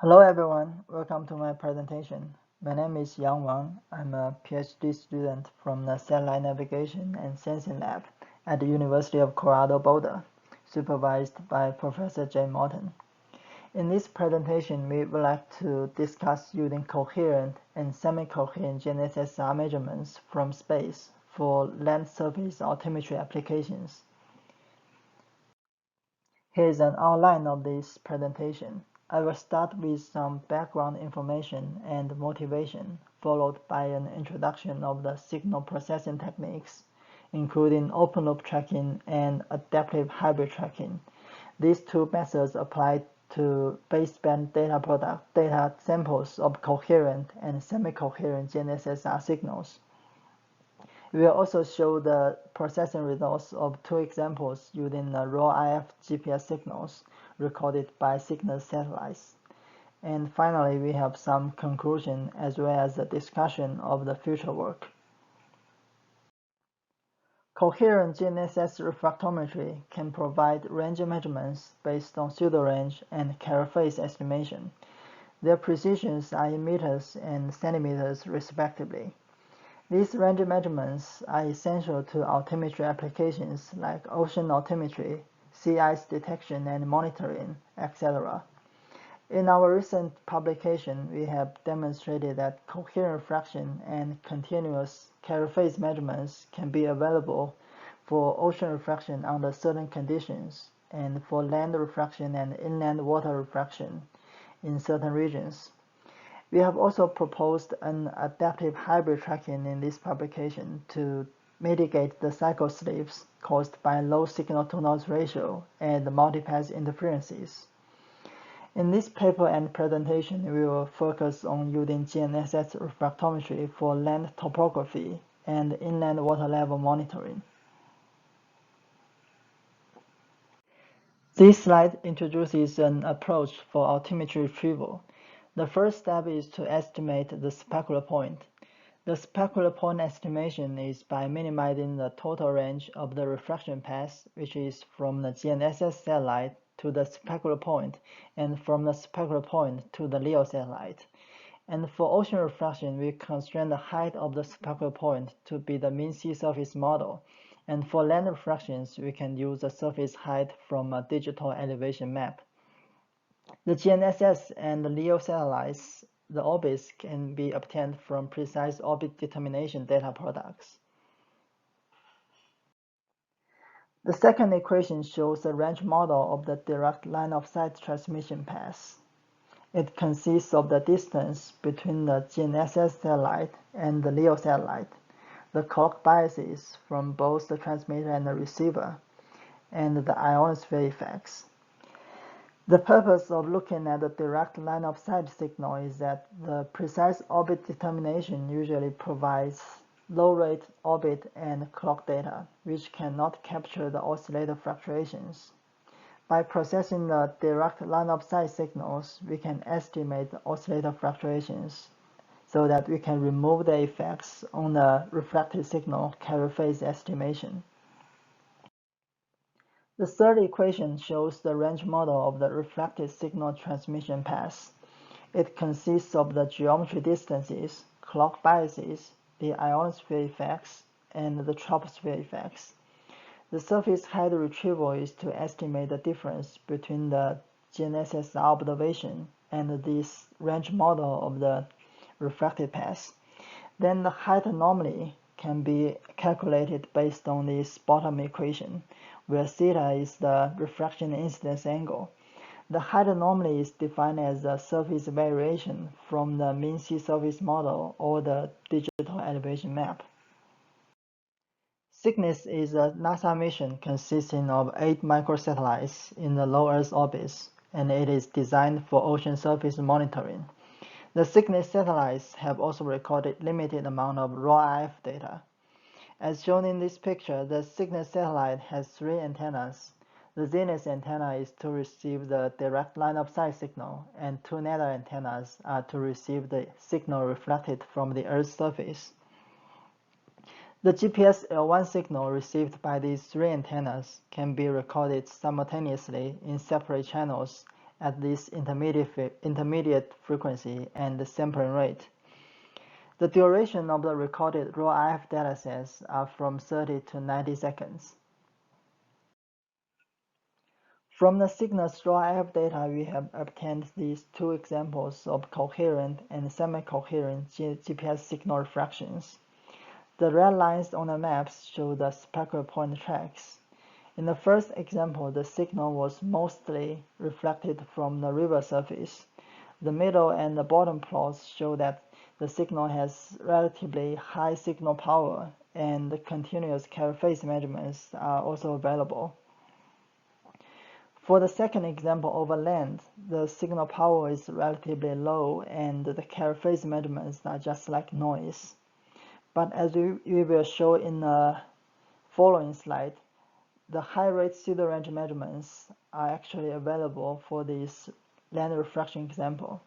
Hello everyone, welcome to my presentation. My name is Wang. I'm a PhD student from the Satellite Navigation and Sensing Lab at the University of Colorado Boulder, supervised by Professor Jay Morton. In this presentation, we would like to discuss using coherent and semi-coherent GNSS-R measurements from space for land surface altimetry applications. Here is an outline of this presentation. I will start with some background information and motivation, followed by an introduction of the signal processing techniques, including open-loop tracking and adaptive hybrid tracking. These two methods apply to baseband data samples of coherent and semi-coherent GNSS-R signals. We will also show the processing results of two examples using the raw IF GPS signals recorded by Cygnus satellites. And finally, we have some conclusion as well as a discussion of the future work. Coherent GNSS-reflectometry can provide range measurements based on pseudo-range and carrier phase estimation. Their precisions are in meters and centimeters respectively. These range measurements are essential to altimetry applications like ocean altimetry, sea ice detection and monitoring, etc. In our recent publication, we have demonstrated that coherent fraction and continuous carrier phase measurements can be available for ocean refraction under certain conditions and for land refraction and inland water refraction in certain regions. We have also proposed an adaptive hybrid tracking in this publication to mitigate the cycle slips caused by low signal-to-noise ratio and multipath interferences. In this paper and presentation, we will focus on using GNSS reflectometry for land topography and inland water level monitoring. This slide introduces an approach for altimetry retrieval. The first step is to estimate the specular point. The specular point estimation is by minimizing the total range of the refraction path, which is from the GNSS satellite to the specular point, and from the specular point to the LEO satellite. And for ocean refraction, we constrain the height of the specular point to be the mean sea surface model. And for land refractions, we can use the surface height from a digital elevation map. The GNSS and the LEO satellites, the orbits can be obtained from precise orbit determination data products. The second equation shows a range model of the direct line-of-sight transmission path. It consists of the distance between the GNSS satellite and the LEO satellite, the clock biases from both the transmitter and the receiver, and the ionosphere effects. The purpose of looking at the direct line-of-sight signal is that the precise orbit determination usually provides low-rate orbit and clock data, which cannot capture the oscillator fluctuations. By processing the direct line-of-sight signals, we can estimate the oscillator fluctuations so that we can remove the effects on the reflected signal carrier phase estimation. The third equation shows the range model of the reflected signal transmission path. It consists of the geometry distances, clock biases, the ionosphere effects, and the troposphere effects. The surface height retrieval is to estimate the difference between the GNSS observation and this range model of the reflected path. Then the height anomaly can be calculated based on this bottom equation, where theta is the refraction incidence angle. The height anomaly is defined as the surface variation from the mean sea surface model or the digital elevation map. CYGNSS is a NASA mission consisting of 8 microsatellites in the low Earth orbits, and it is designed for ocean surface monitoring. The CYGNSS satellites have also recorded limited amount of raw IF data. As shown in this picture, the CYGNSS satellite has 3 antennas. The zenith antenna is to receive the direct line-of-sight signal, and 2 nadir antennas are to receive the signal reflected from the Earth's surface. The GPS L1 signal received by these 3 antennas can be recorded simultaneously in separate channels at this intermediate frequency and sampling rate. The duration of the recorded raw IF datasets are from 30 to 90 seconds. From the signal's raw IF data, we have obtained these two examples of coherent and semi-coherent GPS signal refractions. The red lines on the maps show the specular point tracks. In the first example, the signal was mostly reflected from the river surface. The middle and the bottom plots show that the signal has relatively high signal power, and the continuous carrier phase measurements are also available. For the second example over land, the signal power is relatively low, and the carrier phase measurements are just like noise. But as we will show in the following slide, the high-rate pseudo-range measurements are actually available for this land refraction example.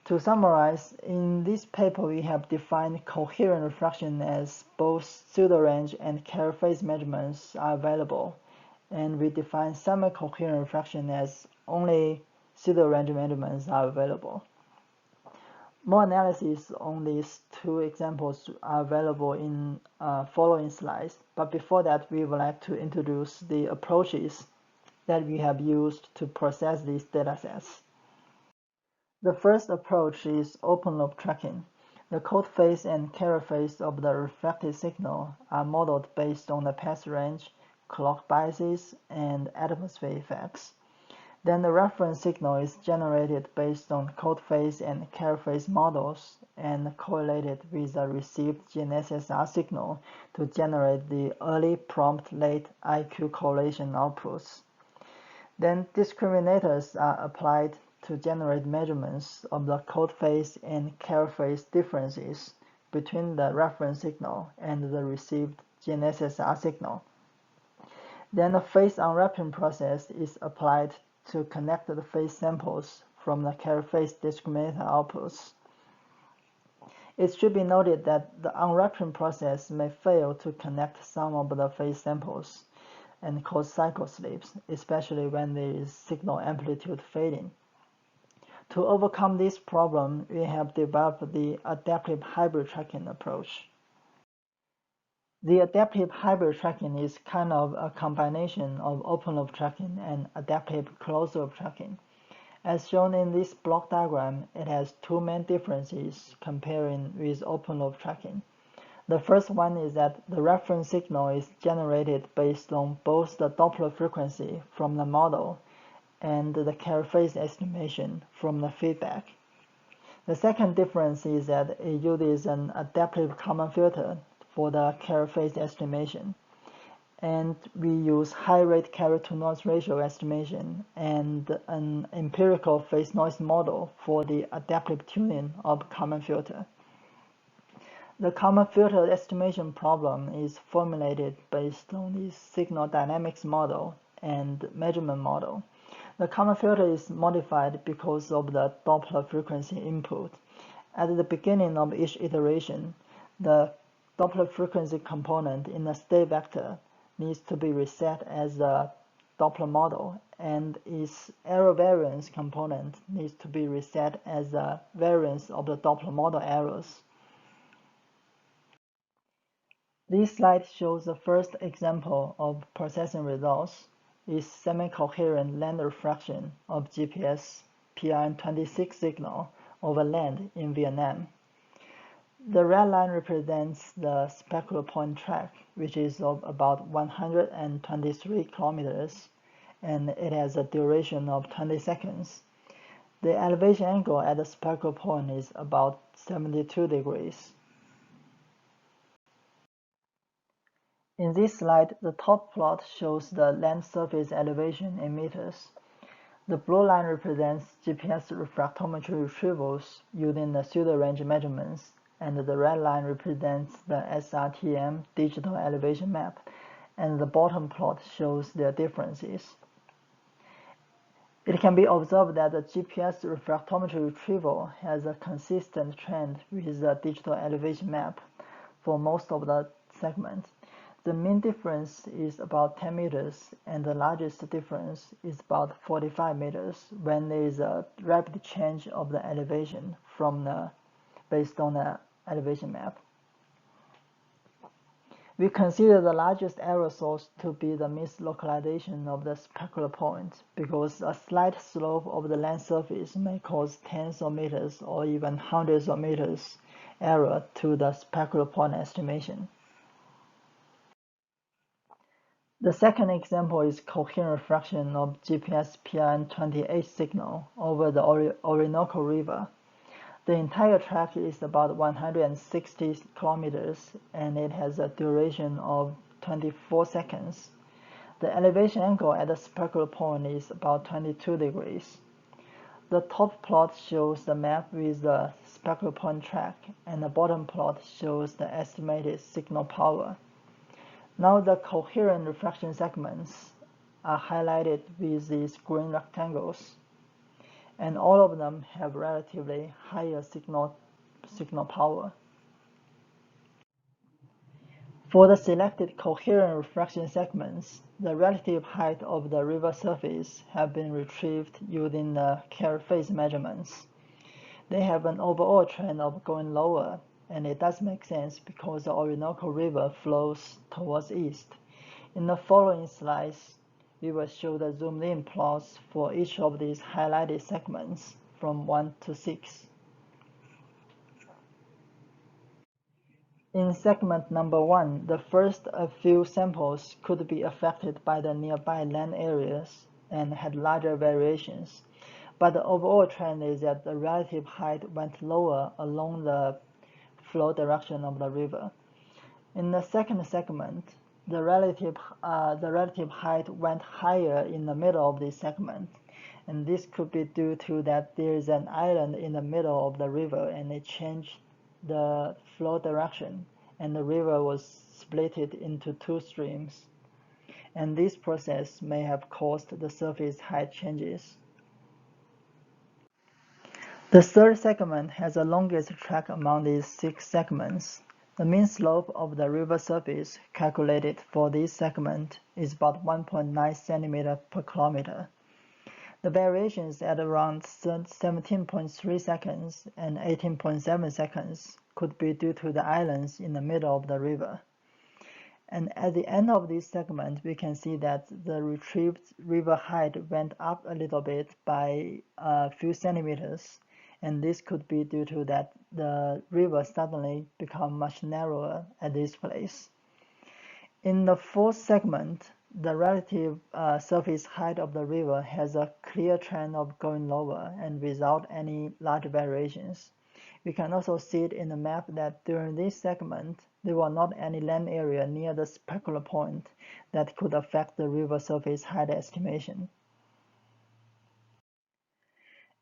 To summarize, in this paper we have defined coherent refraction as both pseudo-range and carrier phase measurements are available, and we define semi-coherent refraction as only pseudo-range measurements are available. More analysis on these two examples are available in following slides, but before that we would like to introduce the approaches that we have used to process these datasets. The first approach is open-loop tracking. The code phase and carrier phase of the reflected signal are modeled based on the path range, clock biases, and atmosphere effects. Then the reference signal is generated based on code phase and carrier phase models and correlated with the received GNSS-R signal to generate the early, prompt, late IQ correlation outputs. Then discriminators are applied to generate measurements of the code phase and carrier phase differences between the reference signal and the received GNSS-R signal. Then the phase unwrapping process is applied to connect the phase samples from the carrier phase discriminator outputs. It should be noted that the unwrapping process may fail to connect some of the phase samples and cause cycle slips, especially when there is signal amplitude fading. To overcome this problem, we have developed the adaptive hybrid tracking approach. The adaptive hybrid tracking is kind of a combination of open-loop tracking and adaptive closed-loop tracking. As shown in this block diagram, it has two main differences comparing with open-loop tracking. The first one is that the reference signal is generated based on both the Doppler frequency from the model and the carrier phase estimation from the feedback. The second difference is that it uses an adaptive common filter for the carrier phase estimation, and we use high-rate carrier-to-noise ratio estimation and an empirical phase noise model for the adaptive tuning of common filter. The common filter estimation problem is formulated based on the signal dynamics model and measurement model. The common filter is modified because of the Doppler frequency input. At the beginning of each iteration, the Doppler frequency component in the state vector needs to be reset as the Doppler model, and its error variance component needs to be reset as the variance of the Doppler model errors. This slide shows the first example of processing results is semi-coherent land refraction of GPS PRN26 signal over land in Vietnam. The red line represents the specular point track, which is of about 123 kilometers, and it has a duration of 20 seconds. The elevation angle at the specular point is about 72 degrees. In this slide, the top plot shows the land surface elevation in meters. The blue line represents GPS reflectometry retrievals using the pseudo-range measurements, and the red line represents the SRTM digital elevation map, and the bottom plot shows their differences. It can be observed that the GPS reflectometry retrieval has a consistent trend with the digital elevation map for most of the segments. The mean difference is about 10 meters, and the largest difference is about 45 meters when there is a rapid change of the elevation based on the elevation map. We consider the largest error source to be the mislocalization of the specular point, because a slight slope of the land surface may cause tens of meters or even hundreds of meters error to the specular point estimation. The second example is coherent fraction of GPS PRN28 signal over the Orinoco River. The entire track is about 160 kilometers, and it has a duration of 24 seconds. The elevation angle at the specular point is about 22 degrees. The top plot shows the map with the specular point track, and the bottom plot shows the estimated signal power. Now the coherent refraction segments are highlighted with these green rectangles, and all of them have relatively higher signal power. For the selected coherent refraction segments, the relative height of the river surface have been retrieved using the carrier phase measurements. They have an overall trend of going lower, and it does make sense because the Orinoco River flows towards east. In the following slides, we will show the zoomed-in plots for each of these highlighted segments from 1 to 6. In segment number 1, the first few samples could be affected by the nearby land areas and had larger variations, but the overall trend is that the relative height went lower along the flow direction of the river. In the second segment, the relative height went higher in the middle of this segment, and this could be due to that there is an island in the middle of the river, and it changed the flow direction, and the river was split into two streams, and this process may have caused the surface height changes. The third segment has the longest track among these 6 segments. The mean slope of the river surface calculated for this segment is about 1.9 centimeters per kilometer. The variations at around 17.3 seconds and 18.7 seconds could be due to the islands in the middle of the river. And at the end of this segment, we can see that the retrieved river height went up a little bit by a few centimeters, and this could be due to that the river suddenly become much narrower at this place. In the fourth segment, the relative surface height of the river has a clear trend of going lower and without any large variations. We can also see it in the map that during this segment, there were not any land area near the specular point that could affect the river surface height estimation.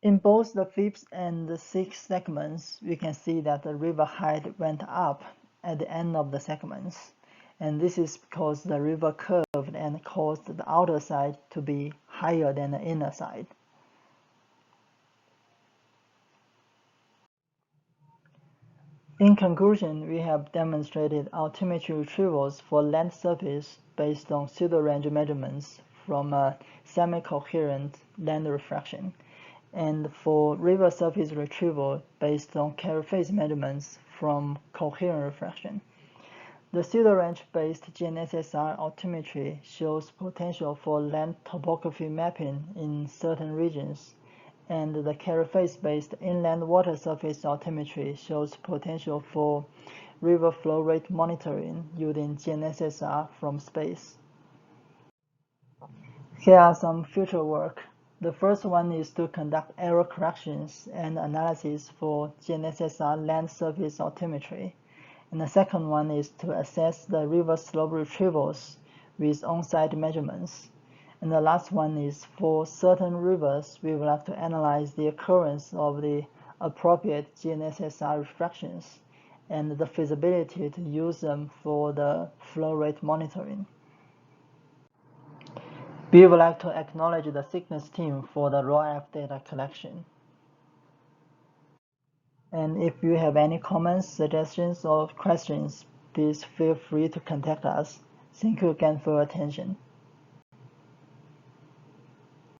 In both the fifth and the sixth segments, we can see that the river height went up at the end of the segments, and this is because the river curved and caused the outer side to be higher than the inner side. In conclusion, we have demonstrated altimetry retrievals for land surface based on pseudo-range measurements from a semi-coherent land refraction, and for river surface retrieval based on carrier phase measurements from coherent refraction. The pseudo-range-based GNSSR altimetry shows potential for land topography mapping in certain regions, and the carrier phase-based inland water surface altimetry shows potential for river flow rate monitoring using GNSSR from space. Here are some future work. The first one is to conduct error corrections and analysis for GNSSR land surface altimetry. And the second one is to assess the river slope retrievals with on-site measurements. And the last one is for certain rivers, we would like to analyze the occurrence of the appropriate GNSSR refractions and the feasibility to use them for the flow rate monitoring. We would like to acknowledge the CYGNSS team for the RAW data collection. And if you have any comments, suggestions, or questions, please feel free to contact us. Thank you again for your attention.